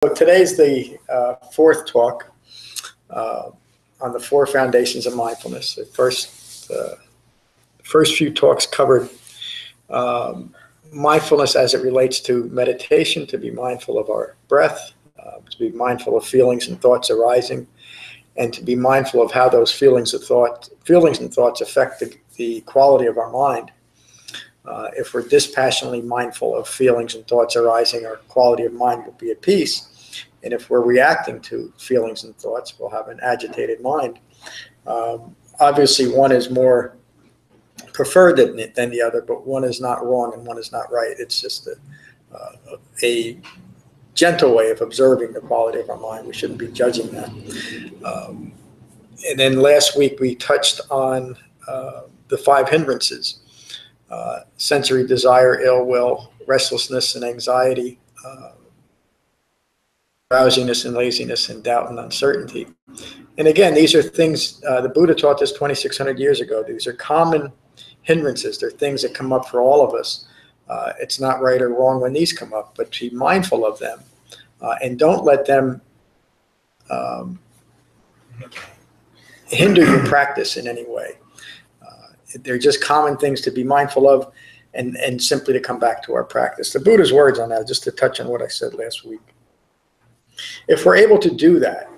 So today's the fourth talk on the Four Foundations of Mindfulness. The first few talks covered mindfulness as it relates to meditation, to be mindful of our breath, to be mindful of feelings and thoughts arising, and to be mindful of how those feelings and thoughts affect the quality of our mind. If we're dispassionately mindful of feelings and thoughts arising, our quality of mind will be at peace. And if we're reacting to feelings and thoughts, we'll have an agitated mind. Obviously, one is more preferred than the other, but one is not wrong and one is not right. It's just a gentle way of observing the quality of our mind. We shouldn't be judging that. And then last week, we touched on the 5 hindrances: sensory desire, ill will, restlessness and anxiety, drowsiness and laziness, and doubt and uncertainty. And again, these are things, the Buddha taught this 2,600 years ago. These are common hindrances. They're things that come up for all of us. It's not right or wrong when these come up, but be mindful of them and don't let them hinder your practice in any way. They're just common things to be mindful of and simply to come back to our practice. The Buddha's words on that, just to touch on what I said last week. If we're able to do that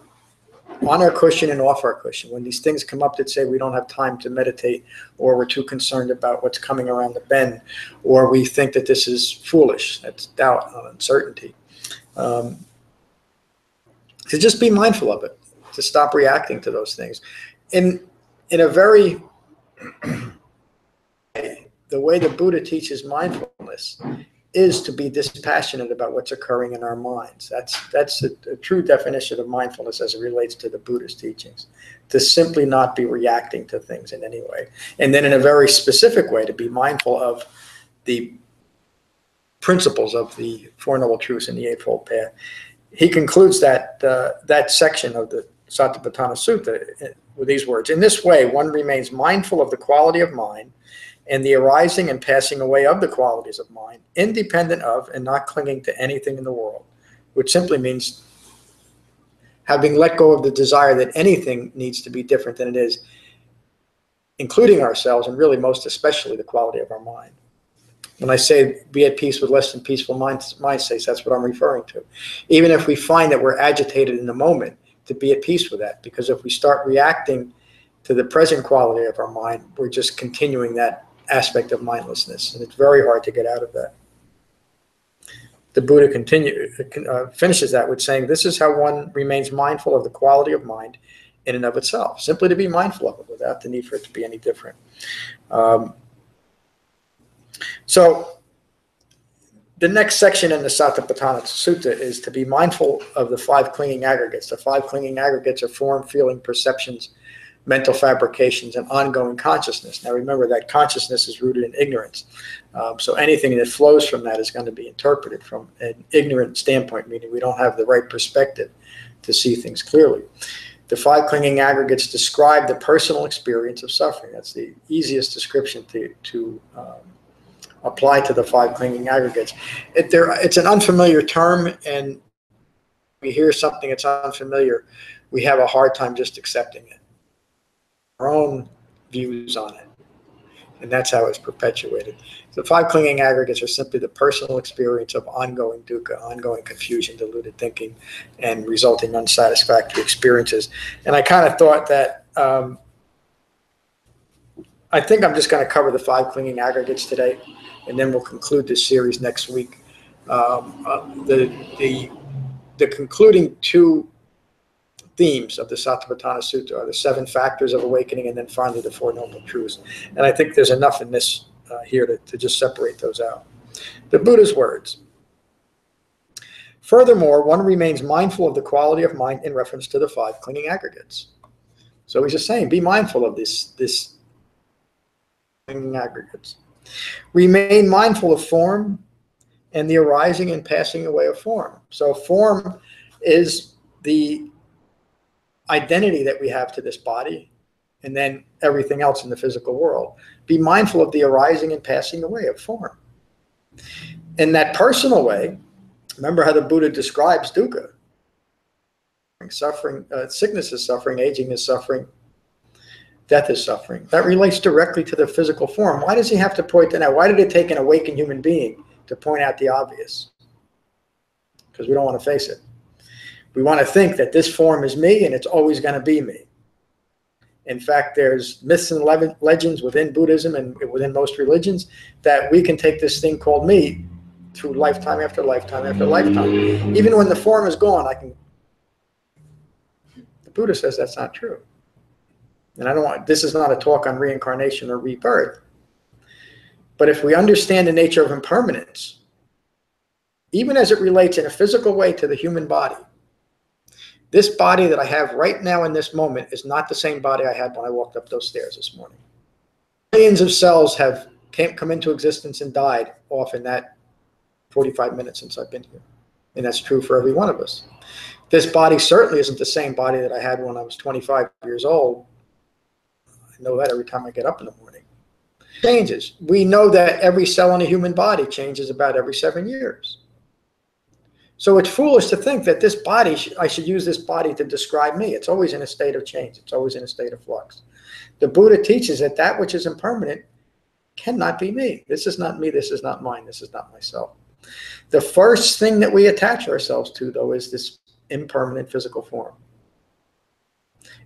on our cushion and off our cushion, when these things come up that say we don't have time to meditate, or we're too concerned about what's coming around the bend, or we think that this is foolish, that's doubt and uncertainty, to just be mindful of it, to stop reacting to those things. In a very, the way the Buddha teaches mindfulness is to be dispassionate about what's occurring in our minds. That's a true definition of mindfulness as it relates to the Buddha's teachings, to simply not be reacting to things in any way. And then in a very specific way, to be mindful of the principles of the Four Noble Truths and the Eightfold Path. He concludes that section of the Satipatthana Sutta with these words: in this way, one remains mindful of the quality of mind and the arising and passing away of the qualities of mind, independent of and not clinging to anything in the world, which simply means having let go of the desire that anything needs to be different than it is, including ourselves, and really most especially the quality of our mind. When I say be at peace with less than peaceful mind states, that's what I'm referring to. Even if we find that we're agitated in the moment, to be at peace with that, because if we start reacting to the present quality of our mind, we're just continuing that aspect of mindlessness, and it's very hard to get out of that. The Buddha finishes that with saying, this is how one remains mindful of the quality of mind in and of itself, simply to be mindful of it without the need for it to be any different. So the next section in the Satipatthana Sutta is to be mindful of the 5 clinging aggregates. The 5 clinging aggregates are form, feeling, perceptions, mental fabrications, and ongoing consciousness. Now remember that consciousness is rooted in ignorance. So anything that flows from that is going to be interpreted from an ignorant standpoint, meaning we don't have the right perspective to see things clearly. The 5 clinging aggregates describe the personal experience of suffering. That's the easiest description to apply to the 5 clinging aggregates. It's an unfamiliar term, and we hear something that's unfamiliar, we have a hard time just accepting it. Our own views on it, and that's how it's perpetuated. The 5 clinging aggregates are simply the personal experience of ongoing dukkha, ongoing confusion, deluded thinking, and resulting unsatisfactory experiences. And I kind of thought that I think I'm just going to cover the 5 clinging aggregates today, and then we'll conclude this series next week. The concluding 2 themes of the Satipatthana Sutta are the 7 factors of awakening, and then finally the 4 Noble Truths. And I think there's enough in this here to just separate those out. The Buddha's words. Furthermore, one remains mindful of the quality of mind in reference to the 5 clinging aggregates. So he's just saying, be mindful of this clinging aggregates. Remain mindful of form and the arising and passing away of form. So form is the identity that we have to this body, and then everything else in the physical world. Be mindful of the arising and passing away of form. In that personal way, remember how the Buddha describes dukkha. Suffering, sickness is suffering, aging is suffering, death is suffering. That relates directly to the physical form. Why does he have to point that out? Why did it take an awakened human being to point out the obvious? Because we don't want to face it. We want to think that this form is me and it's always going to be me. In fact, there's myths and legends within Buddhism and within most religions that we can take this thing called me through lifetime after lifetime after lifetime. Even when the form is gone, the Buddha says that's not true. And this is not a talk on reincarnation or rebirth. But if we understand the nature of impermanence, even as it relates in a physical way to the human body, this body that I have right now in this moment is not the same body I had when I walked up those stairs this morning. Millions of cells have come into existence and died off in that 45 minutes since I've been here. And that's true for every one of us. This body certainly isn't the same body that I had when I was 25 years old. I know that every time I get up in the morning. It changes. We know that every cell in a human body changes about every 7 years. So it's foolish to think that this body, I should use this body to describe me. It's always in a state of change. It's always in a state of flux. The Buddha teaches that that which is impermanent cannot be me. This is not me. This is not mine. This is not myself. The first thing that we attach ourselves to, though, is this impermanent physical form.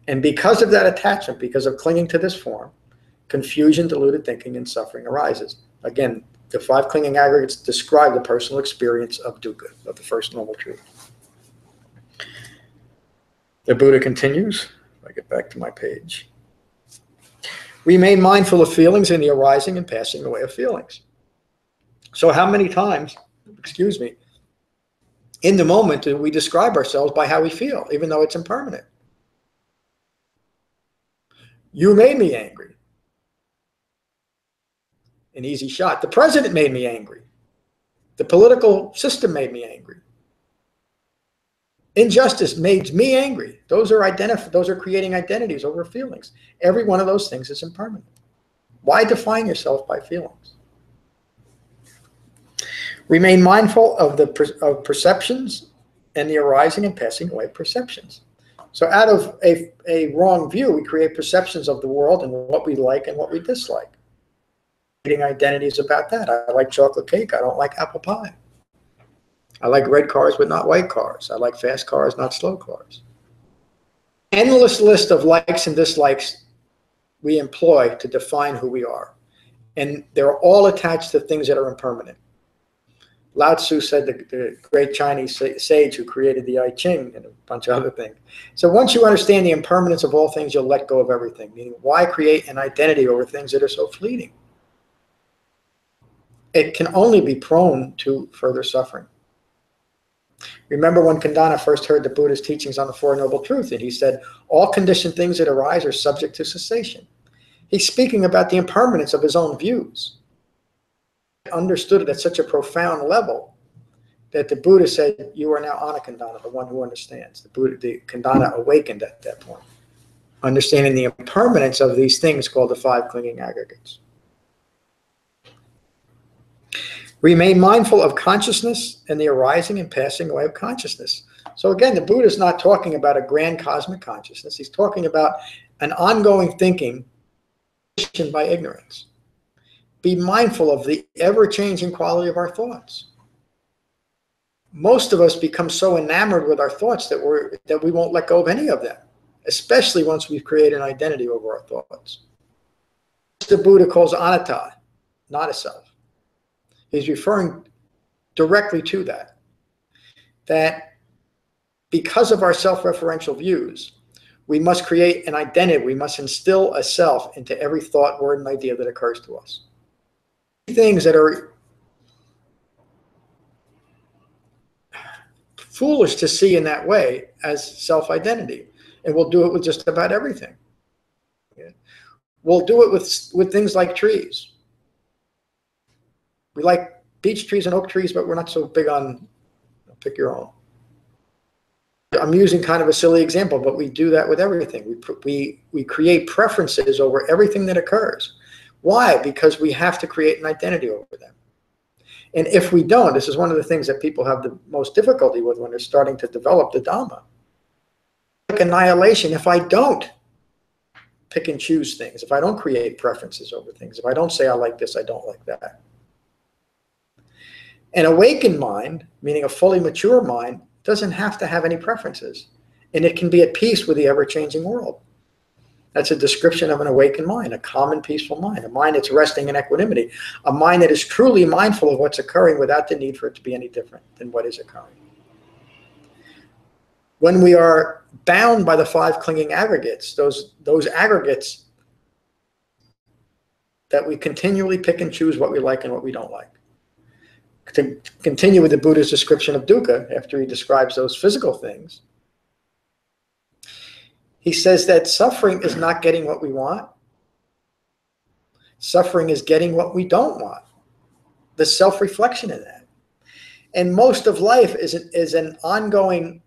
And because of that attachment, because of clinging to this form, confusion, deluded thinking, and suffering arises. Again, the 5 clinging aggregates describe the personal experience of dukkha, of the first noble truth. The Buddha continues. If I get back to my page. Remain mindful of feelings and the arising and passing away of feelings. So how many times, in the moment do we describe ourselves by how we feel, even though it's impermanent? You made me angry. An easy shot. The president made me angry. The political system made me angry. Injustice made me angry. Those are creating identities over feelings. Every one of those things is impermanent. Why define yourself by feelings? Remain mindful of perceptions and the arising and passing away of perceptions. So out of a wrong view, we create perceptions of the world and what we like and what we dislike. Identities about that. I like chocolate cake. I don't like apple pie. I like red cars but not white cars. I like fast cars, not slow cars. Endless list of likes and dislikes we employ to define who we are. And they're all attached to things that are impermanent. Lao Tzu said, the great Chinese sage who created the I Ching and a bunch of other things. So once you understand the impermanence of all things, you'll let go of everything. Meaning, why create an identity over things that are so fleeting? It can only be prone to further suffering. Remember when Kandana first heard the Buddha's teachings on the Four Noble Truths, and he said, all conditioned things that arise are subject to cessation. He's speaking about the impermanence of his own views. He understood it at such a profound level that the Buddha said, you are now Anakandana, the one who understands. The Kandana awakened at that point, understanding the impermanence of these things called the 5 clinging aggregates. Remain mindful of consciousness and the arising and passing away of consciousness. So again, the Buddha is not talking about a grand cosmic consciousness. He's talking about an ongoing thinking conditioned by ignorance. Be mindful of the ever-changing quality of our thoughts. Most of us become so enamored with our thoughts that we won't let go of any of them, especially once we've created an identity over our thoughts. The Buddha calls anatta, not a self. He's referring directly to that because of our self-referential views, we must create an identity. We must instill a self into every thought, word, and idea that occurs to us. Things that are foolish to see in that way as self-identity, and we'll do it with just about everything. We'll do it with things like trees. We like beech trees and oak trees, but we're not so big on pick your own. I'm using kind of a silly example, but we do that with everything. We create preferences over everything that occurs. Why? Because we have to create an identity over them. And if we don't, this is one of the things that people have the most difficulty with when they're starting to develop the Dhamma. annihilation if I don't pick and choose things, if I don't create preferences over things, if I don't say I like this, I don't like that. An awakened mind, meaning a fully mature mind, doesn't have to have any preferences, and it can be at peace with the ever-changing world. That's a description of an awakened mind, a calm and peaceful mind, a mind that's resting in equanimity, a mind that is truly mindful of what's occurring without the need for it to be any different than what is occurring. When we are bound by the 5 clinging aggregates, those aggregates that we continually pick and choose what we like and what we don't like. To continue with the Buddha's description of dukkha, after he describes those physical things, he says that suffering is not getting what we want. Suffering is getting what we don't want. The self-reflection in that. And most of life is an ongoing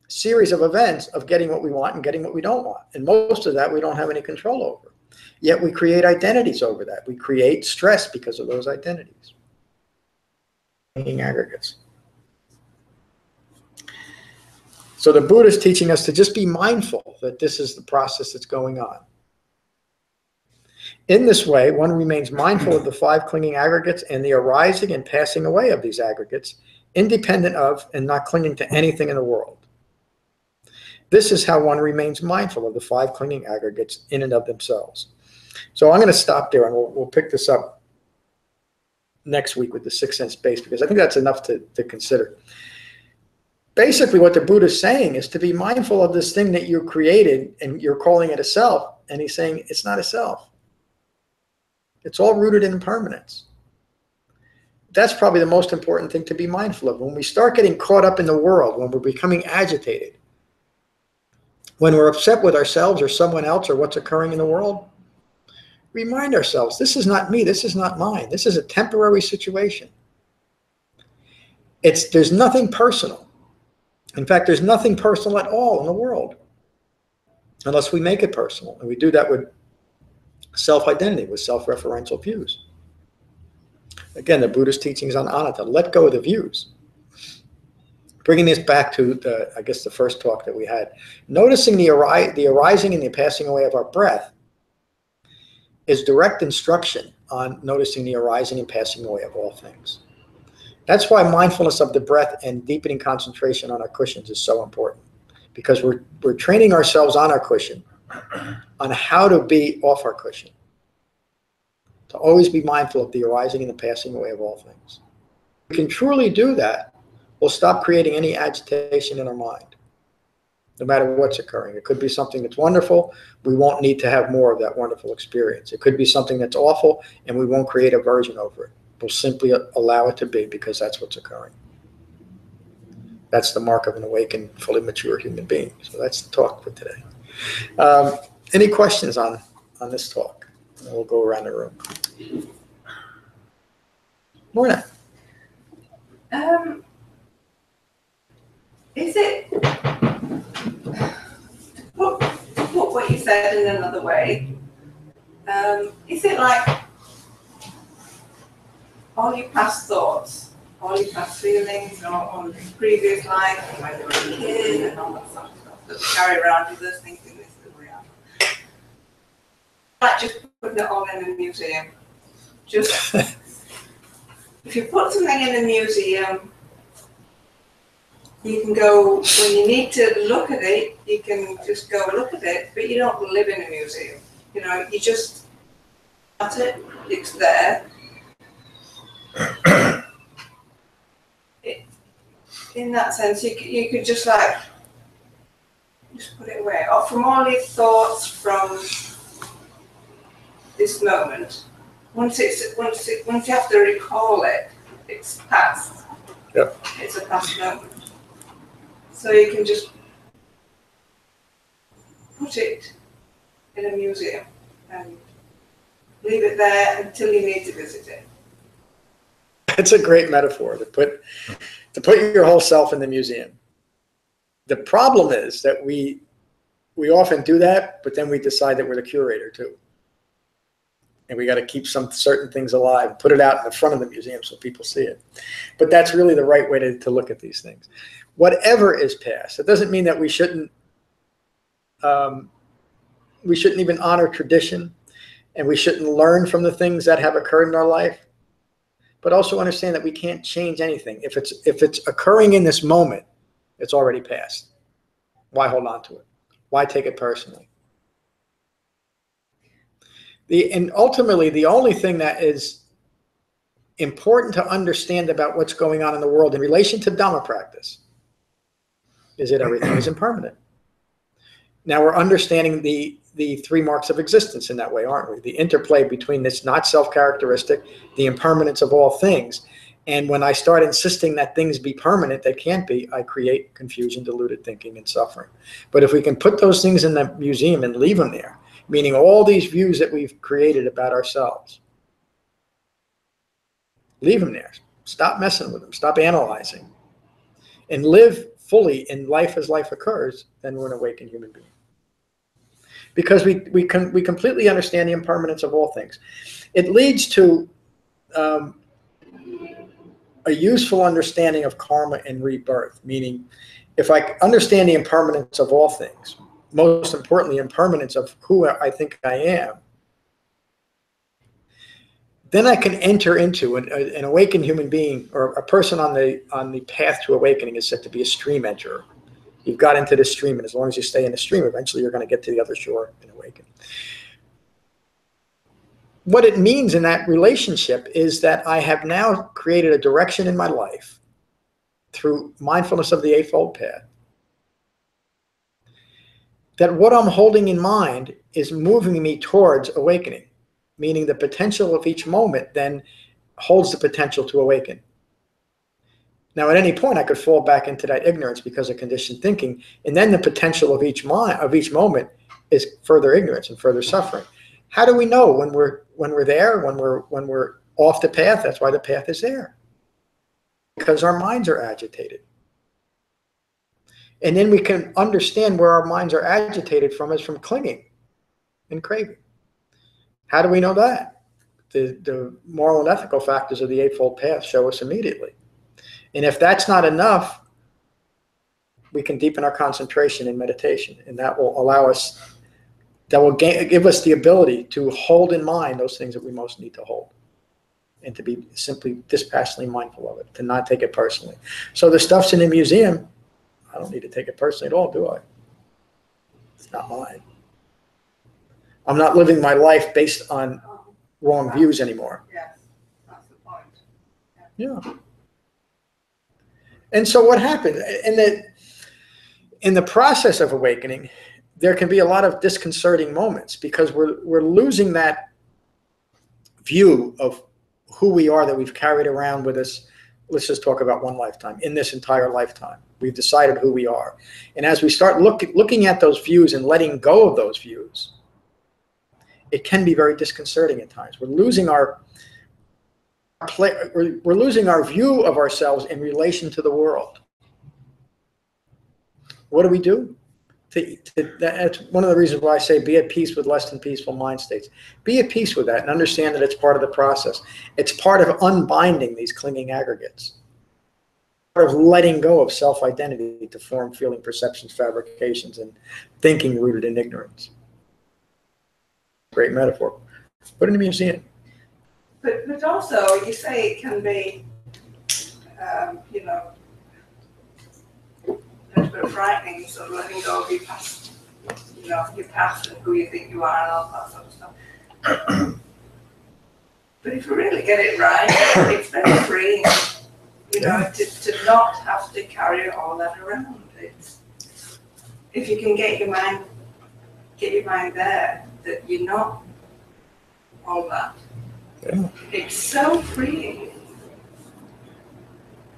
series of events of getting what we want and getting what we don't want. And most of that we don't have any control over. Yet we create identities over that. We create stress because of those identities. Aggregates. So the Buddha is teaching us to just be mindful that this is the process that's going on. In this way, one remains mindful of the 5 clinging aggregates and the arising and passing away of these aggregates, independent of and not clinging to anything in the world. This is how one remains mindful of the 5 clinging aggregates in and of themselves. So I'm going to stop there, and we'll pick this up next week with the 6th sense base, because I think that's enough to consider. Basically, what the Buddha is saying is to be mindful of this thing that you created, and you're calling it a self, and he's saying it's not a self. It's all rooted in impermanence. That's probably the most important thing to be mindful of. When we start getting caught up in the world, when we're becoming agitated, when we're upset with ourselves or someone else or what's occurring in the world, remind ourselves, this is not me, this is not mine, this is a temporary situation. There's nothing personal. In fact, there's nothing personal at all in the world, unless we make it personal. And we do that with self-identity, with self-referential views. Again, the Buddhist teachings on anatta, let go of the views. Bringing this back to, the first talk that we had, noticing the arising and the passing away of our breath is direct instruction on noticing the arising and passing away of all things. That's why mindfulness of the breath and deepening concentration on our cushions is so important, because we're training ourselves on our cushion, on how to be off our cushion, to always be mindful of the arising and the passing away of all things. If we can truly do that, we'll stop creating any agitation in our mind, no matter what's occurring. It could be something that's wonderful. We won't need to have more of that wonderful experience. It could be something that's awful, and we won't create aversion over it. We'll simply allow it to be, because that's what's occurring. That's the mark of an awakened, fully mature human being. So that's the talk for today. Any questions on this talk? And we'll go around the room. Morning. Is it, put what you said in another way, is it like all your past thoughts, all your past feelings, or on your previous life, when you were a kid, and all that sort of stuff that we carry around with us, thinking this is the way I am? Like just putting it all in a museum. Just, if you put something in a museum, you can go, when you need to look at it, you can just go look at it, but you don't live in a museum. You know, you just, that's it, it's there. In that sense, you could just like, just put it away. Or from all your thoughts from this moment, once you have to recall it, it's past. Yep. It's a past moment. So you can just put it in a museum and leave it there until you need to visit it. It's a great metaphor to put your whole self in the museum. The problem is that we often do that, but then we decide that we're the curator too. And we got to keep some certain things alive, put it out in the front of the museum so people see it. But that's really the right way to look at these things. Whatever is past, it doesn't mean that we shouldn't we shouldn't even honor tradition, and we shouldn't learn from the things that have occurred in our life. But also understand that we can't change anything. If it's occurring in this moment, it's already passed. Why hold on to it? Why take it personally? And ultimately, the only thing that is important to understand about what's going on in the world in relation to Dhamma practice is that everything is impermanent. Now we're understanding the three marks of existence in that way, aren't we? The interplay between this not self-characteristic, the impermanence of all things. And when I start insisting that things be permanent that can't be, I create confusion, deluded thinking, and suffering. But if we can put those things in the museum and leave them there, meaning all these views that we've created about ourselves, leave them there. Stop messing with them. Stop analyzing. And live fully in life as life occurs, then we're an awakened human being. Because we completely understand the impermanence of all things. It leads to a useful understanding of karma and rebirth, meaning if I understand the impermanence of all things, most importantly, impermanence of who I think I am, then I can enter into an awakened human being, or a person on the path to awakening is said to be a stream enterer. You've got into the stream, and as long as you stay in the stream, eventually you're going to get to the other shore and awaken. What it means in that relationship is that I have now created a direction in my life through mindfulness of the Eightfold Path, that what I'm holding in mind is moving me towards awakening, meaning the potential of each moment then holds the potential to awaken. Now, at any point, I could fall back into that ignorance because of conditioned thinking, and then the potential of each moment is further ignorance and further suffering. How do we know when we're there, when we're off the path? That's why the path is there, because our minds are agitated. And then we can understand where our minds are agitated from is from clinging and craving. How do we know that? The moral and ethical factors of the Eightfold Path show us immediately. And if that's not enough, we can deepen our concentration in meditation, and that will allow us, give us the ability to hold in mind those things that we most need to hold, and to be simply dispassionately mindful of it, to not take it personally. So the stuff's in the museum. I don't need to take it personally at all, do I? It's not mine. I'm not living my life based on wrong views anymore. Yes, that's the point. Yeah. And so what happened in the process of awakening, there can be a lot of disconcerting moments because we're losing that view of who we are that we've carried around with us. Let's just talk about one lifetime. In this entire lifetime, we've decided who we are. And as we start looking at those views and letting go of those views, it can be very disconcerting at times. We're losing our view of ourselves in relation to the world. What do? That's one of the reasons why I say be at peace with less than peaceful mind states. Be at peace with that and understand that it's part of the process. It's part of unbinding these clinging aggregates. Part of letting go of self-identity to form feeling, perceptions, fabrications, and thinking rooted in ignorance. Great metaphor. Put it in the museum. But also, you say it can be, a little bit frightening, sort of letting go of your past, your past and who you think you are and all that sort of stuff. But if you really get it right, it's very freeing, to not have to carry all that around. If you can get your mind there, that you're not all that. Yeah. It's so freeing.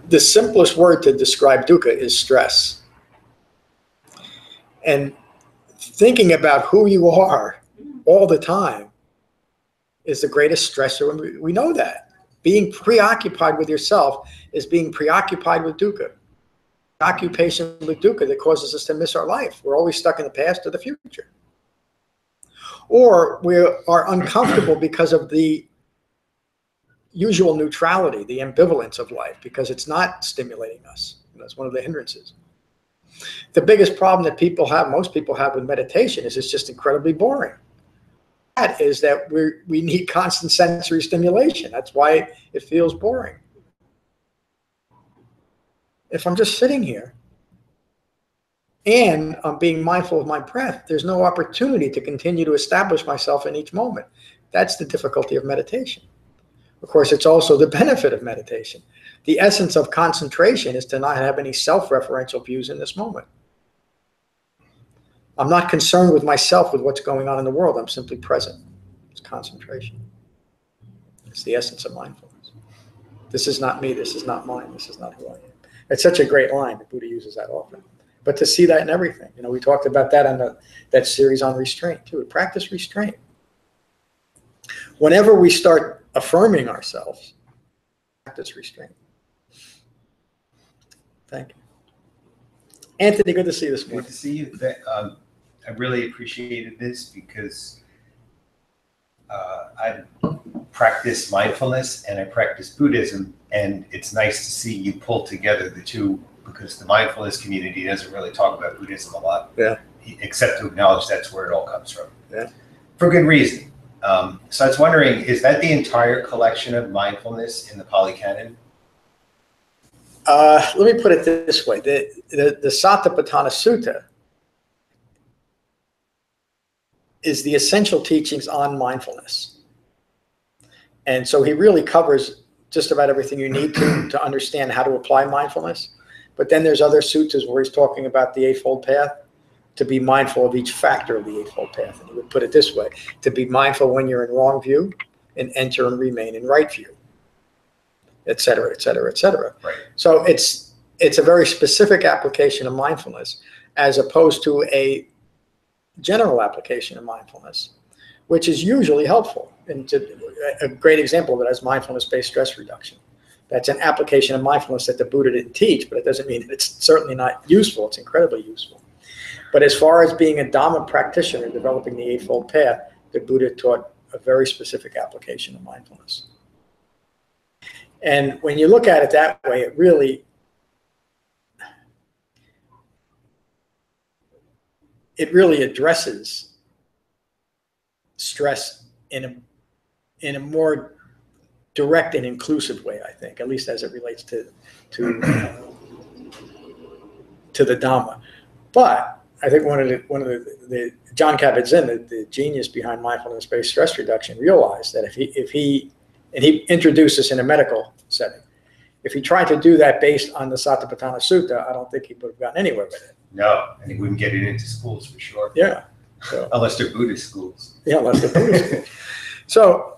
The simplest word to describe dukkha is stress. And thinking about who you are all the time is the greatest stressor, and we know that. Being preoccupied with yourself is being preoccupied with dukkha. Occupation with dukkha that causes us to miss our life. We're always stuck in the past or the future. Or we are uncomfortable because of the usual neutrality, the ambivalence of life, because it's not stimulating us. That's one of the hindrances. The biggest problem that people have, most people have with meditation, is it's just incredibly boring. That is that we need constant sensory stimulation. That's why it feels boring. If I'm just sitting here and I'm being mindful of my breath, there's no opportunity to continue to establish myself in each moment. That's the difficulty of meditation. Of course, it's also the benefit of meditation. The essence of concentration is to not have any self-referential views in this moment. I'm not concerned with myself, with what's going on in the world. I'm simply present. It's concentration. It's the essence of mindfulness. This is not me. This is not mine. This is not who I am. It's such a great line. The Buddha uses that often. But to see that in everything. You know, we talked about that on that series on restraint too. Practice restraint. Whenever we start affirming ourselves, practice restraint. Thank you. Anthony, good to see you this morning. Good to see you. I really appreciated this because I practice mindfulness and I practice Buddhism, and it's nice to see you pull together the two, because the mindfulness community doesn't really talk about Buddhism a lot, except to acknowledge that's where it all comes from. Yeah. For good reason. So I was wondering, is that the entire collection of mindfulness in the Pali Canon? Let me put it this way. The Satipatthana Sutta is the essential teachings on mindfulness. And so he really covers just about everything you need to understand how to apply mindfulness. But then there's other suttas where he's talking about the Eightfold Path, to be mindful of each factor of the Eightfold Path. And he would put it this way: to be mindful when you're in wrong view, and enter and remain in right view, et cetera, et cetera, et cetera. Right. So it's a very specific application of mindfulness, as opposed to a general application of mindfulness, which is usually helpful. And a great example of it is mindfulness-based stress reduction. That's an application of mindfulness that the Buddha didn't teach, but it doesn't mean that it's certainly not useful. It's incredibly useful. But as far as being a Dhamma practitioner, developing the Eightfold Path, the Buddha taught a very specific application of mindfulness. And when you look at it that way, it really addresses stress in a more direct and inclusive way, I think, at least as it relates to the Dhamma. But I think one of the John Kabat-Zinn, the genius behind mindfulness-based stress reduction, realized that if he introduced this in a medical setting, if he tried to do that based on the Satipatthana Sutta, I don't think he would have gotten anywhere with it. No, and he wouldn't get it into schools for sure. Yeah. So, unless they're Buddhist schools. Yeah, unless they're Buddhist schools. So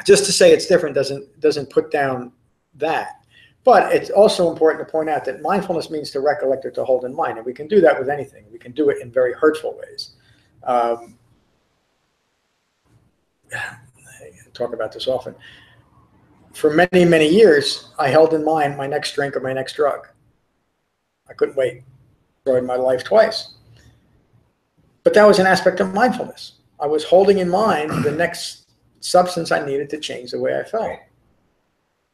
just to say it's different doesn't put down that. But it's also important to point out that mindfulness means to recollect or to hold in mind. And we can do that with anything. We can do it in very hurtful ways. I talk about this often. For many, many years, I held in mind my next drink or my next drug. I couldn't wait. Destroyed my life twice. But that was an aspect of mindfulness. I was holding in mind the next substance I needed to change the way I felt.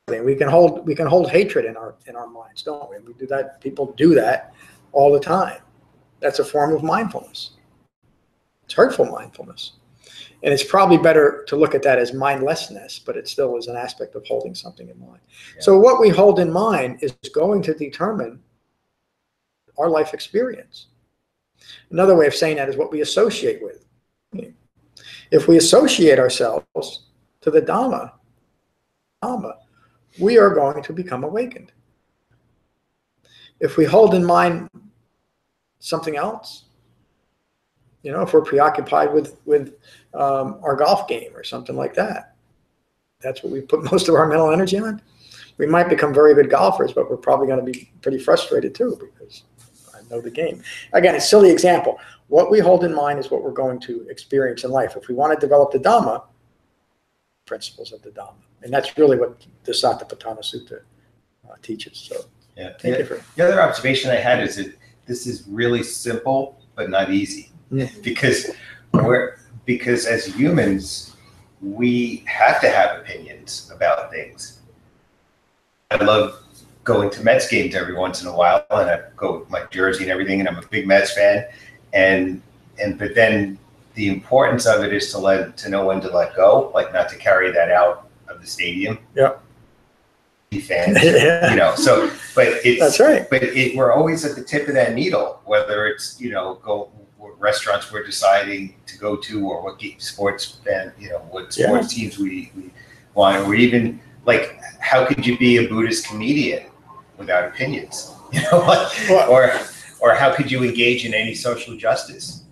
We can hold hatred in our minds, don't we? We do that. People do that all the time. That's a form of mindfulness. It's hurtful mindfulness. And it's probably better to look at that as mindlessness, but it still is an aspect of holding something in mind. Yeah. So what we hold in mind is going to determine our life experience. Another way of saying that is what we associate with. If we associate ourselves to the Dhamma, we are going to become awakened. If we hold in mind something else, if we're preoccupied with our golf game or something like that, that's what we put most of our mental energy on. We might become very good golfers, but we're probably going to be pretty frustrated too, because I know the game. Again, a silly example. What we hold in mind is what we're going to experience in life. If we want to develop the Dhamma, principles of the Dhamma. And that's really what the Satipatthana Sutta teaches. So, yeah. The other observation I had is that this is really simple, but not easy. Yeah. Because as humans, we have to have opinions about things. I love going to Mets games every once in a while, and I go with my jersey and everything, and I'm a big Mets fan. But then the importance of it is to know when to let go, like not to carry that out of the stadium. Yeah. Fans, Yeah. you know. So, but it's That's right. But we're always at the tip of that needle, whether it's what restaurants we're deciding to go to, or what sports and what sports teams we want, or even like how could you be a Buddhist comedian without opinions? Or how could you engage in any social justice?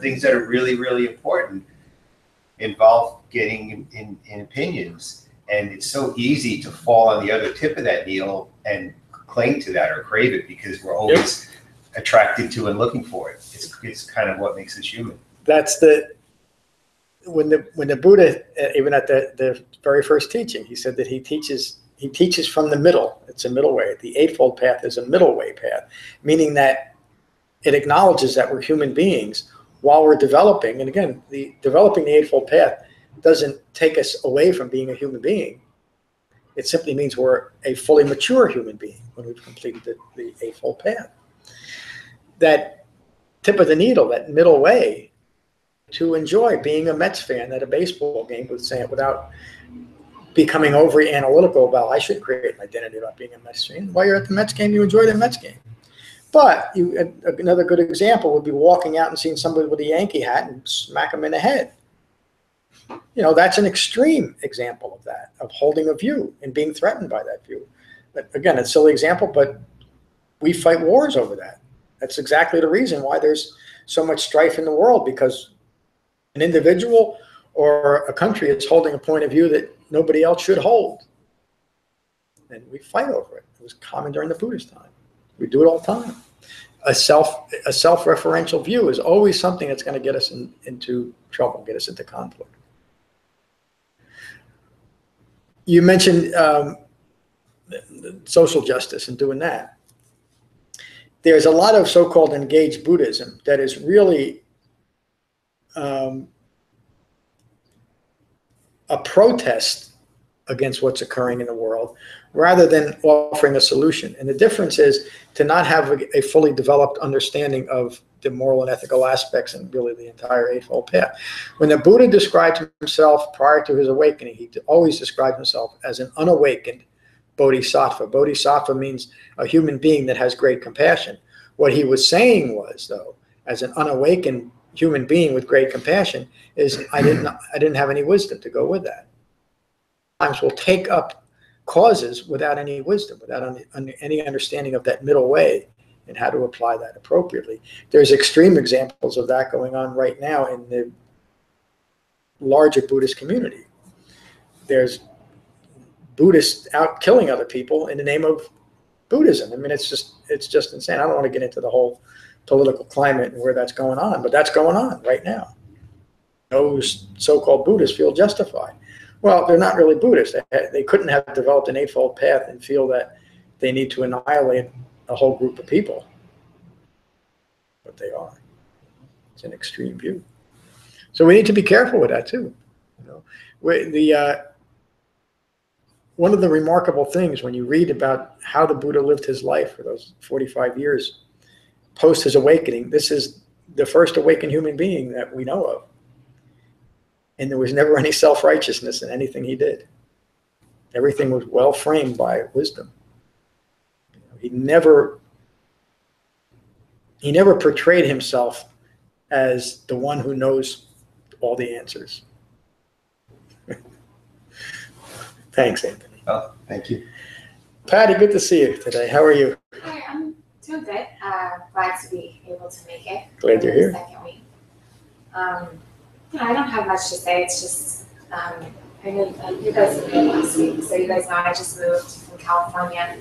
Things that are really, really important involve getting in opinions. And it's so easy to fall on the other tip of that needle and cling to that or crave it because we're always attracted to and looking for it. It's kind of what makes us human. That's when the Buddha, even at the very first teaching, he said that he teaches from the middle. It's a middle way. The Eightfold Path is a middle way path, meaning that it acknowledges that we're human beings while we're developing. And again, developing the Eightfold Path doesn't take us away from being a human being. It simply means we're a fully mature human being when we've completed the Eightfold Path. That tip of the needle, that middle way, to enjoy being a Mets fan at a baseball game without becoming overly analytical about, I should create an identity about being a Mets fan. While you're at the Mets game, you enjoy the Mets game. But another good example would be walking out and seeing somebody with a Yankee hat and smack them in the head. That's an extreme example of that, of holding a view and being threatened by that view. But again, it's a silly example, but we fight wars over that. That's exactly the reason why there's so much strife in the world, because an individual or a country is holding a point of view that nobody else should hold. And we fight over it. It was common during the Buddhist time. We do it all the time. A self-referential view is always something that's going to get us into trouble, get us into conflict. You mentioned social justice and doing that. There's a lot of so-called engaged Buddhism that is really a protest against what's occurring in the world rather than offering a solution. And the difference is to not have a fully developed understanding of the moral and ethical aspects and really the entire Eightfold Path. When the Buddha described himself prior to his awakening, he always described himself as an unawakened bodhisattva. Bodhisattva means a human being that has great compassion. What he was saying was, though, as an unawakened human being with great compassion, is I didn't have any wisdom to go with that. Sometimes we'll take up causes without any wisdom, without any understanding of that middle way and how to apply that appropriately. There's extreme examples of that going on right now in the larger Buddhist community. There's Buddhists out killing other people in the name of Buddhism. I mean, it's just insane. I don't want to get into the whole political climate and where that's going on, but that's going on right now. Those so-called Buddhists feel justified. Well, they're not really Buddhists. They couldn't have developed an Eightfold Path and feel that they need to annihilate a whole group of people. But they are. It's an extreme view. So we need to be careful with that too. One of the remarkable things when you read about how the Buddha lived his life for those 45 years post his awakening, this is the first awakened human being that we know of. And there was never any self-righteousness in anything he did. Everything was well framed by wisdom. He never portrayed himself as the one who knows all the answers. Thanks, Anthony. Oh, thank you. Patty, good to see you today. How are you? Hi, I'm doing good. Glad to be able to make it. Glad you're here. Second week. I don't have much to say. It's just, I know you guys were here last week, so you guys know I just moved from California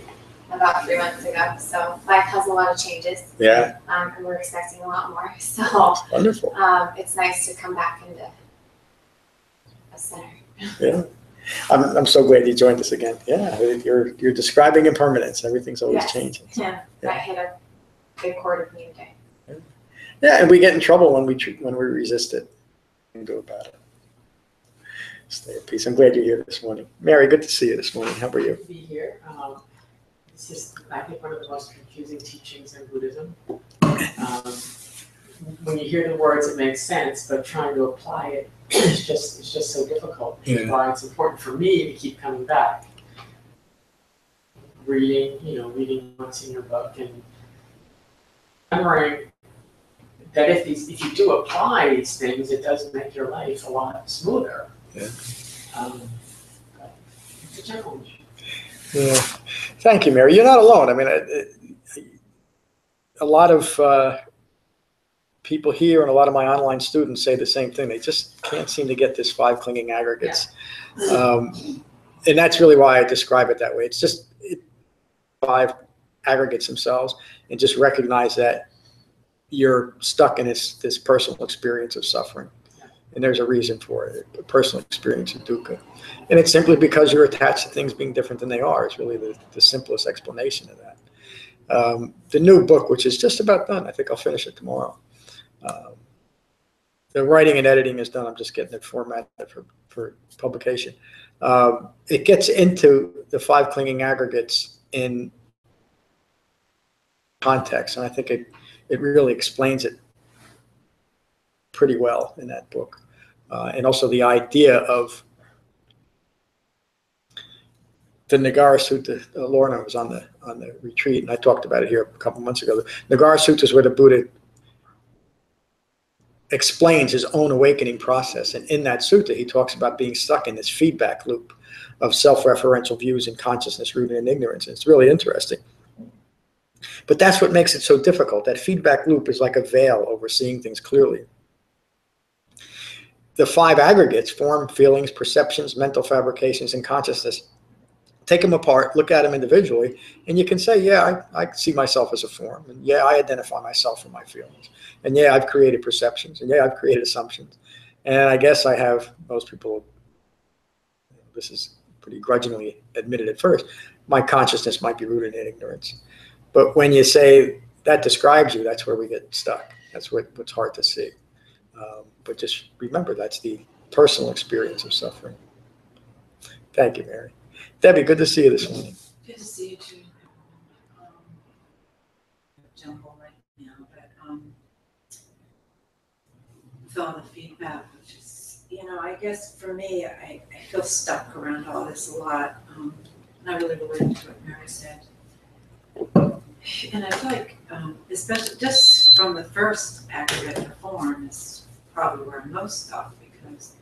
about 3 months ago. So life has a lot of changes. Yeah. And we're expecting a lot more. So wonderful. It's nice to come back into a center. Yeah. I'm so glad you joined us again. Yeah, you're describing impermanence. Everything's always changing. Yeah, that hit a big chord of me today. Yeah, and we get in trouble when we resist it. And do about it. Stay at peace. I'm glad you're here this morning. Mary, good to see you this morning. How are you? To be here. It's just, I think, one of the most confusing teachings in Buddhism. When you hear the words, it makes sense, but trying to apply it is just so difficult. Which is why it's important for me to keep coming back, reading once in your book, and remembering that if you do apply these things, it does make your life a lot smoother. Yeah. But it's a challenge. Yeah. Thank you, Mary. You're not alone. I mean, a lot of people here and a lot of my online students say the same thing. They just can't seem to get this 5 clinging aggregates. Yeah. And that's really why I describe it that way. It's just 5 aggregates themselves, and just recognize that you're stuck in this personal experience of suffering. And there's a reason for it, a personal experience of dukkha. And it's simply because you're attached to things being different than they are. It's really the simplest explanation of that. The new book, which is just about done, I think I'll finish it tomorrow. The writing and editing is done. I'm just getting it formatted for publication. It gets into the 5 clinging aggregates in context, and I think it really explains it pretty well in that book. And also the idea of the Nagara Sutta. Lorna was on the retreat, and I talked about it here a couple months ago. The Nagara Sutta is where the Buddha explains his own awakening process. And in that sutta, he talks about being stuck in this feedback loop of self-referential views and consciousness rooted in ignorance. And it's really interesting. But that's what makes it so difficult. That feedback loop is like a veil over seeing things clearly. The 5 aggregates, form, feelings, perceptions, mental fabrications, and consciousness. Take them apart, look at them individually, and you can say, yeah, I see myself as a form. And yeah, I identify myself with my feelings. And yeah, I've created perceptions. And yeah, I've created assumptions. And I guess I have, most people, this is pretty grudgingly admitted at first, my consciousness might be rooted in ignorance. But when you say that describes you, that's where we get stuck. That's what's hard to see. But just remember, that's the personal experience of suffering. Thank you, Mary. Debbie, good to see you this morning. Good to see you too. Jumble right now, but with all the feedback, which is, I guess for me, I feel stuck around all this a lot, and I really relate to what Mary said. And I feel like, especially just from the first aggregate, the form is probably where I'm most stuck, because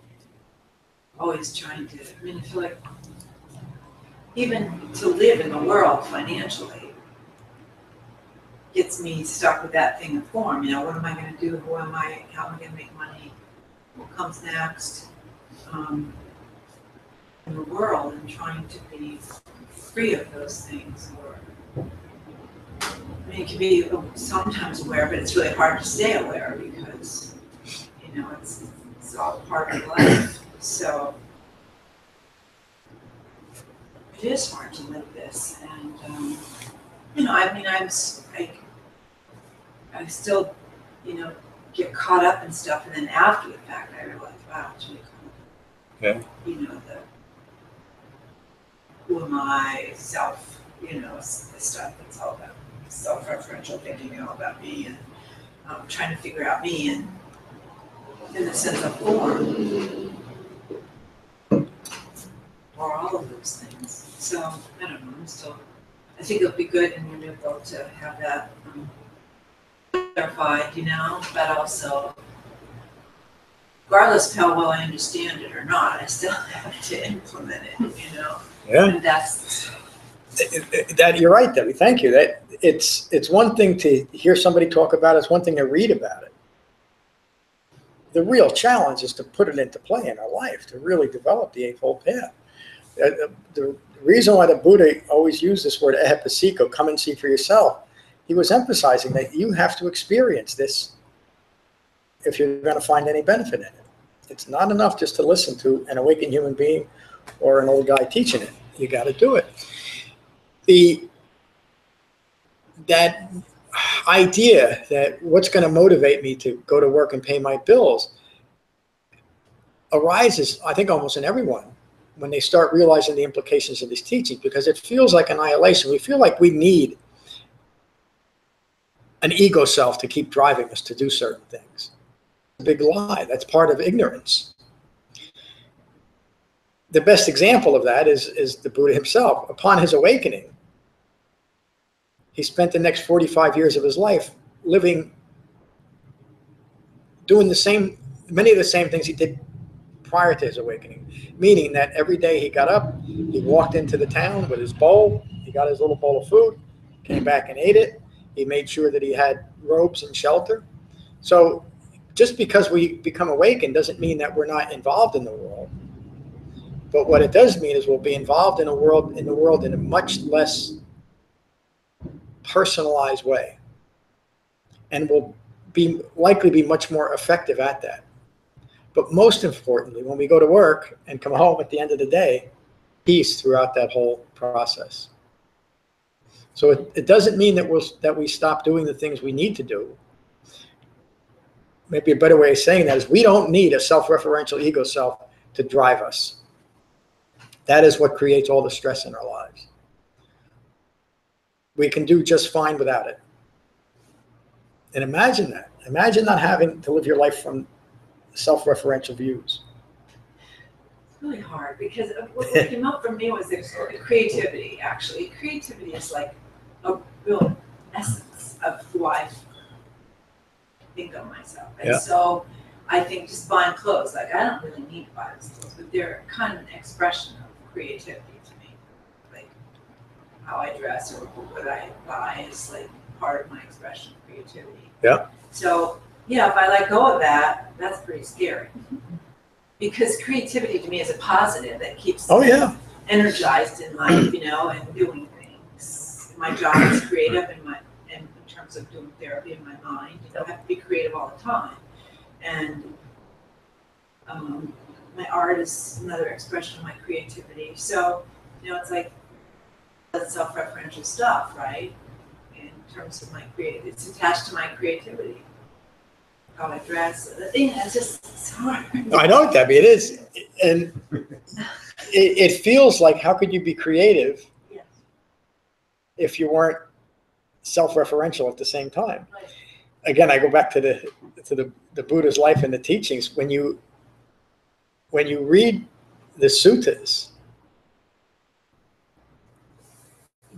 always trying to, I feel like even to live in the world financially gets me stuck with that thing of form. What am I going to do? Who am I? How am I going to make money? What comes next? In the world, and trying to be free of those things. It can be sometimes aware, but it's really hard to stay aware because, it's all part of life. So it is hard to live this, and I still, get caught up in stuff, and then after the fact, I realize, wow, it's really cool. Yeah. Who am I? Self, the stuff that's all about self-referential thinking, all about me, and trying to figure out me, and in the sense of form, or all of those things. So I don't know. I think it'll be good in your new book to have that clarified, but also, regardless of how well I understand it or not, I still have to implement it. Yeah. And that's that. You're right, Debbie. Thank you. That it's one thing to hear somebody talk about it. It's one thing to read about it. The real challenge is to put it into play in our life, to really develop the Eightfold Path. The reason why the Buddha always used this word ehepasiko, come and see for yourself, he was emphasizing that you have to experience this if you're going to find any benefit in it. It's not enough just to listen to an awakened human being or an old guy teaching it. You got to do it. That idea that what's going to motivate me to go to work and pay my bills arises, I think, almost in everyone when they start realizing the implications of these teachings, because it feels like annihilation. We feel like we need an ego self to keep driving us to do certain things. It's a big lie. That's part of ignorance. The best example of that is the Buddha himself. Upon his awakening, he spent the next 45 years of his life living, doing many of the same things he did prior to his awakening, meaning that every day he got up, he walked into the town with his bowl, he got his little bowl of food, came back and ate it. He made sure that he had robes and shelter. So just because we become awakened doesn't mean that we're not involved in the world. But what it does mean is we'll be involved in the world in a much less personalized way. And we'll likely be much more effective at that. But most importantly, when we go to work and come home at the end of the day, peace throughout that whole process. So it doesn't mean that we stop doing the things we need to do. Maybe a better way of saying that is we don't need a self-referential ego self to drive us. That is what creates all the stress in our lives. We can do just fine without it. And imagine that. Imagine not having to live your life from self-referential views. It's really hard because what came up for me was the creativity, actually. Creativity is like a real essence of who I think of myself. And so I think just buying clothes, like I don't really need to buy those clothes, but they're kind of an expression of creativity to me. Like how I dress or what I buy is like part of my expression of creativity. Yeah. So yeah, if I let go of that, that's pretty scary. Because creativity to me is a positive that keeps me energized in life, and doing things. My job is creative in terms of doing therapy in my mind. I have to be creative all the time. And my art is another expression of my creativity. So, it's like that's self-referential stuff, right? In terms of my creativity, it's attached to my creativity. How I dress, it's just it's hard. I know it, Debbie. It is, and it feels like how could you be creative if you weren't self-referential at the same time? Right. Again, I go back to the Buddha's life and the teachings. When you read the suttas,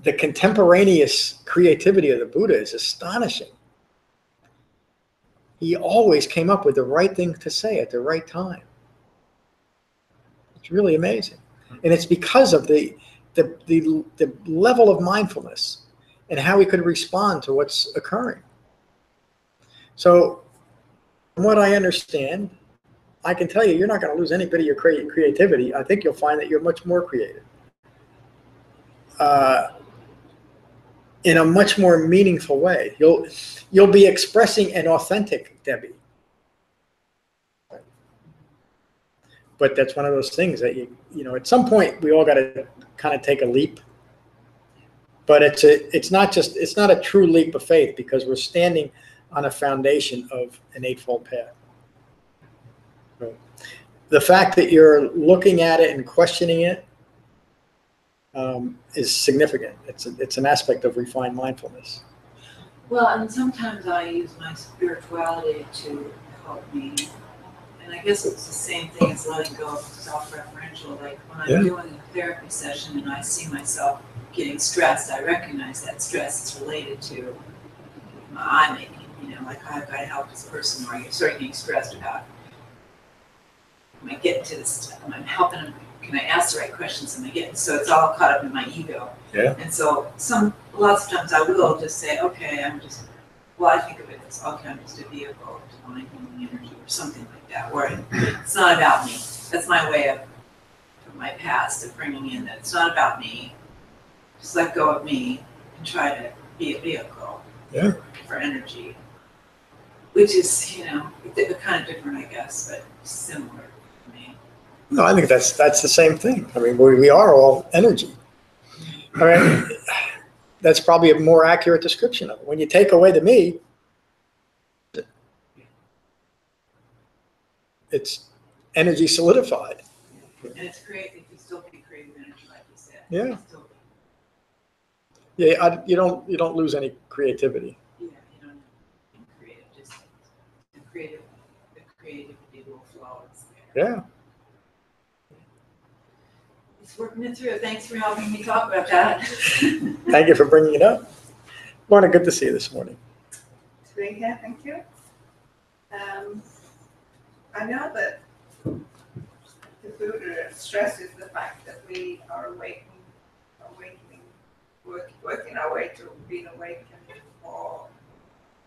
the contemporaneous creativity of the Buddha is astonishing. He always came up with the right thing to say at the right time. It's really amazing. And it's because of the level of mindfulness and how he could respond to what's occurring. So from what I understand, I can tell you, you're not going to lose any bit of your creativity. I think you'll find that you're much more creative. In a much more meaningful way. You'll be expressing an authentic Debbie. But that's one of those things that at some point we all got to kind of take a leap. But it's not a true leap of faith because we're standing on a foundation of an eightfold path. So the fact that you're looking at it and questioning it is significant. It's an aspect of refined mindfulness. Well, and sometimes I use my spirituality to help me. And I guess it's the same thing as letting go of self-referential. Like when I'm doing a therapy session and I see myself getting stressed, I recognize that stress is related to my eye making. Like I've got to help this person, or I start getting stressed about, am I getting to this? Am I helping them? Can I ask the right questions? Am I getting? So it's all caught up in my ego. Yeah. And so lots of times I will just say, okay, I think of it as, okay, I'm just a vehicle to divine healing energy or something like that, where it's not about me. That's my way of my past of bringing in that it's not about me. Just let go of me and try to be a vehicle for energy, which is, kind of different, I guess, but similar to me. No, I think that's the same thing. I mean, we are all energy. All right. That's probably a more accurate description of it. When you take away the me, it's energy solidified. And it's great if you still Yeah. Still, Yeah, you don't lose any creativity. yeah, you don't have to be creative, just the creativity will flow. It's there. Yeah. It's working it through. Thanks for helping me talk about that. Thank you for bringing it up. Lorna, good to see you this morning. It's being here, thank you. I know that the Buddha stresses the fact that we are working our way to being awakened for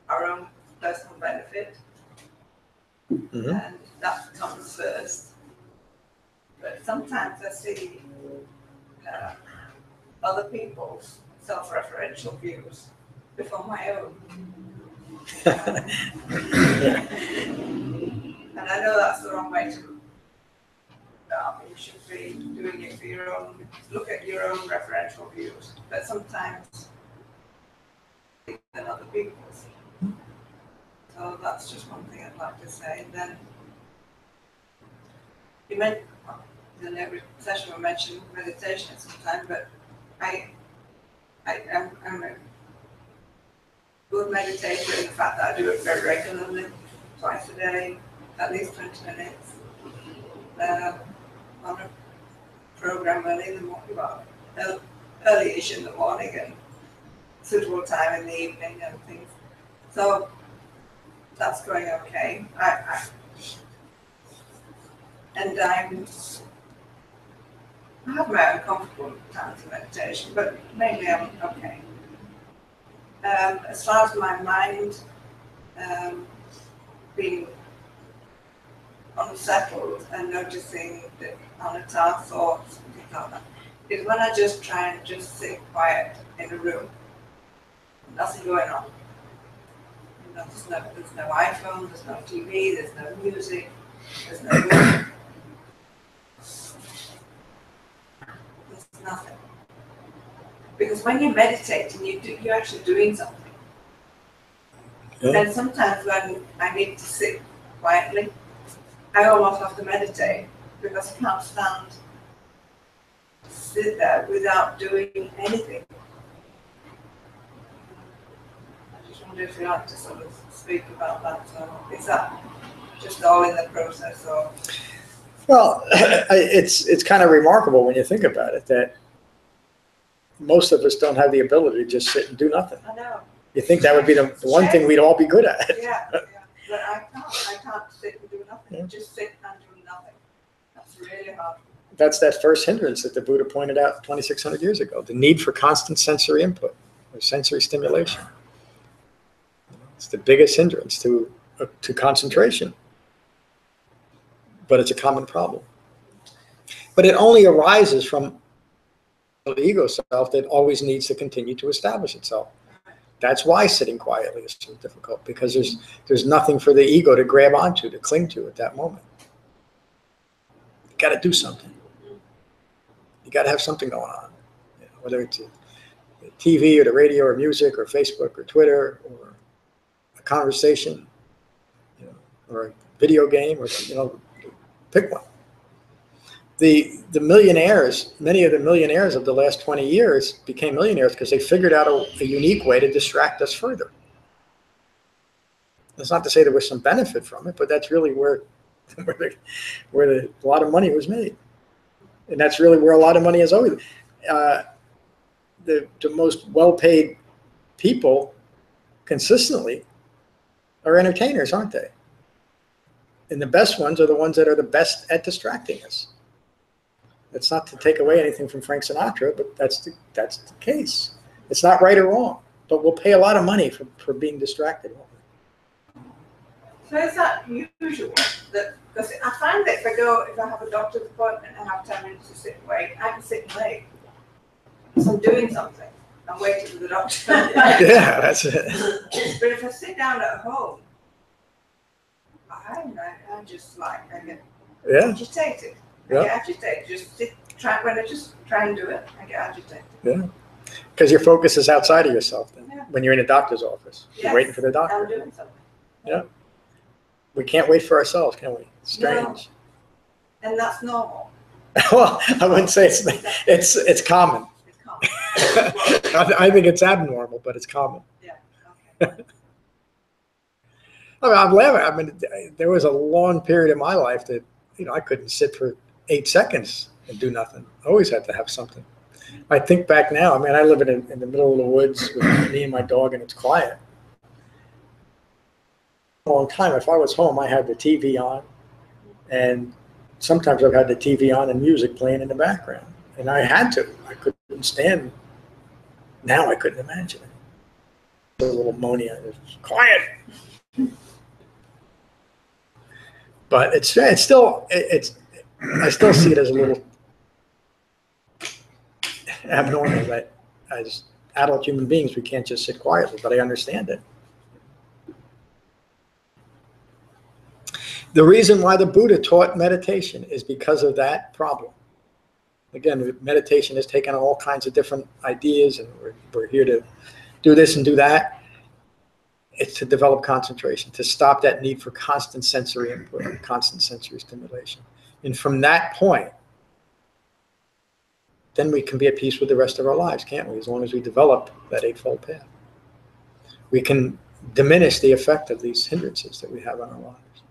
our own personal benefit, Mhm. and that comes first. But sometimes I see other people's self-referential views before my own. And I know that's the wrong way to do. You should be doing it for your own, look at your own referential views, but sometimes than other people's. So that's just one thing I'd like to say. And then you meant in every session we mentioned meditation at some time, but I'm a good meditator in the fact that I do it very regularly, twice a day, at least 20 minutes. On a program early in the morning, well, early-ish in the morning and suitable time in the evening and things. So that's going okay. I have my own comfortable times of meditation, but mainly I'm okay. As far as my mind being unsettled and noticing the unattached thoughts and things like that, is when I just try and just sit quiet in a room. Nothing going on. There's no iPhone, there's no TV, there's no music, there's no work. There's nothing. Because when you're meditating, you're actually doing something. Yeah. And sometimes when I need to sit quietly, I almost have to meditate because I can't stand to sit there without doing anything. I just wonder if you'd like to sort of speak about that. So is that just all in the process, or? Well, it's kind of remarkable when you think about it that most of us don't have the ability to just sit and do nothing. I know. You think that would be the one thing we'd all be good at. Yeah, but I can't sit and do nothing. Yeah. Just sit and do nothing. That's really hard. That's that first hindrance that the Buddha pointed out 2,600 years ago, the need for constant sensory input or sensory stimulation. It's the biggest hindrance to concentration, but it's a common problem. But it only arises from the ego self that always needs to continue to establish itself. That's why sitting quietly is so difficult, because there's nothing for the ego to grab onto, to cling to at that moment. You got to do something. You got to have something going on, whether it's the TV or the radio or music or Facebook or Twitter or a conversation, or a video game, or pick one. The millionaires, many of the millionaires of the last 20 years became millionaires because they figured out a unique way to distract us further. That's not to say there was some benefit from it, but that's really where a lot of money was made. And that's really where a lot of money is always. The most well-paid people consistently are entertainers, aren't they? And the best ones are the ones that are the best at distracting us. That's not to take away anything from Frank Sinatra, but that's the case. It's not right or wrong, but we'll pay a lot of money for being distracted. So is that usual? Because I find that if I have a doctor's appointment and I have 10 minutes to sit and wait, I can sit and wait. So I'm doing something. I'm waiting for the doctor. Yeah, that's it. But if I sit down at home, I'm just like, I get agitated. I get agitated. When I just try and do it, I get agitated. Yeah. Because your focus is outside of yourself then. Yeah. When you're in a doctor's office. You're waiting for the doctor. I'm doing something. Yeah. We can't wait for ourselves, can we? Strange. No. And that's normal. Well, I wouldn't say it's common. It's common. I think it's abnormal, but it's common. Yeah, okay. I mean, I'm laughing. I mean, there was a long period in my life that, I couldn't sit for 8 seconds and do nothing. I always had to have something. I think back now, I mean, I live in the middle of the woods with me and my dog, and it's quiet. A long time, if I was home, I had the TV on, and sometimes I've had the TV on and music playing in the background, and I had to. I couldn't stand. Now I couldn't imagine it. A little moaning, it's quiet. But it's still I still see it as a little abnormal that as adult human beings we can't just sit quietly, but I understand it. The reason why the Buddha taught meditation is because of that problem. Again, meditation has taken all kinds of different ideas, and we're here to do this and do that. It's to develop concentration, to stop that need for constant sensory input and constant sensory stimulation. And from that point, then we can be at peace with the rest of our lives, can't we? As long as we develop that Eightfold Path. We can diminish the effect of these hindrances that we have on our lives.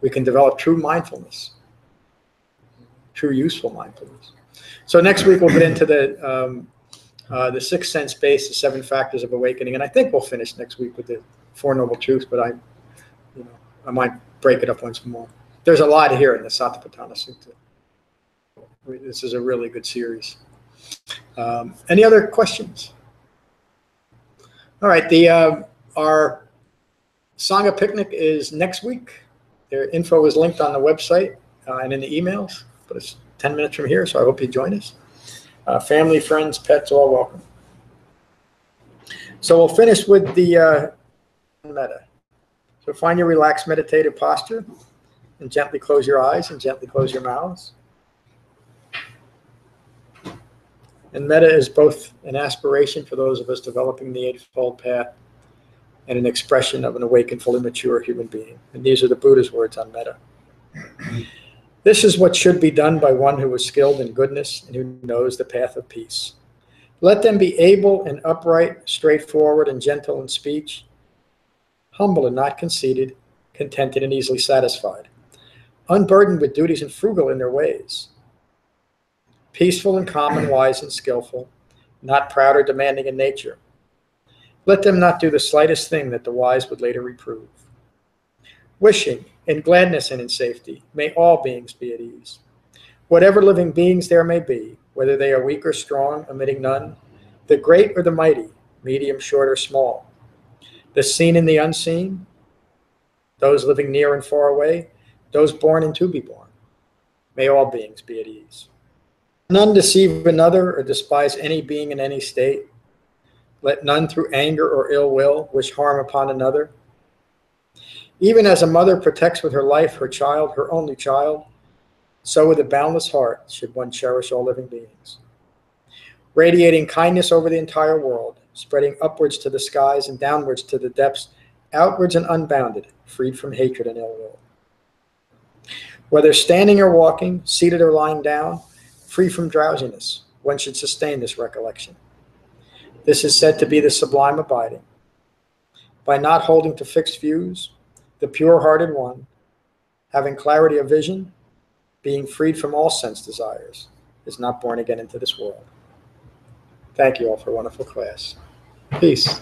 We can develop true mindfulness, true useful mindfulness. So next week we'll get into the sixth sense base, the 7 factors of awakening, and I think we'll finish next week with the Four Noble Truths. But I might break it up once more. There's a lot here in the Satipatthana Sutta. This is a really good series. Any other questions? All right, our Sangha picnic is next week. Their info is linked on the website and in the emails, but it's 10 minutes from here, so I hope you join us. Family, friends, pets, all welcome. So we'll finish with the Metta. So find your relaxed meditative posture and gently close your eyes and gently close your mouths. And Metta is both an aspiration for those of us developing the Eightfold Path and an expression of an awakened, fully mature human being. And these are the Buddha's words on Metta. This is what should be done by one who is skilled in goodness and who knows the path of peace. Let them be able and upright, straightforward and gentle in speech, humble and not conceited, contented and easily satisfied, unburdened with duties and frugal in their ways, peaceful and calm and wise and skillful, not proud or demanding in nature. Let them not do the slightest thing that the wise would later reprove. Wishing, in gladness and in safety, may all beings be at ease. Whatever living beings there may be, whether they are weak or strong, omitting none, the great or the mighty, medium, short, or small, the seen and the unseen, those living near and far away, those born and to be born, may all beings be at ease. None deceive another or despise any being in any state. Let none through anger or ill will wish harm upon another. Even as a mother protects with her life her child, her only child, so with a boundless heart should one cherish all living beings. Radiating kindness over the entire world, spreading upwards to the skies and downwards to the depths, outwards and unbounded, freed from hatred and ill will. Whether standing or walking, seated or lying down, free from drowsiness, one should sustain this recollection. This is said to be the sublime abiding. By not holding to fixed views, the pure-hearted one, having clarity of vision, being freed from all sense desires, is not born again into this world. Thank you all for a wonderful class. Peace.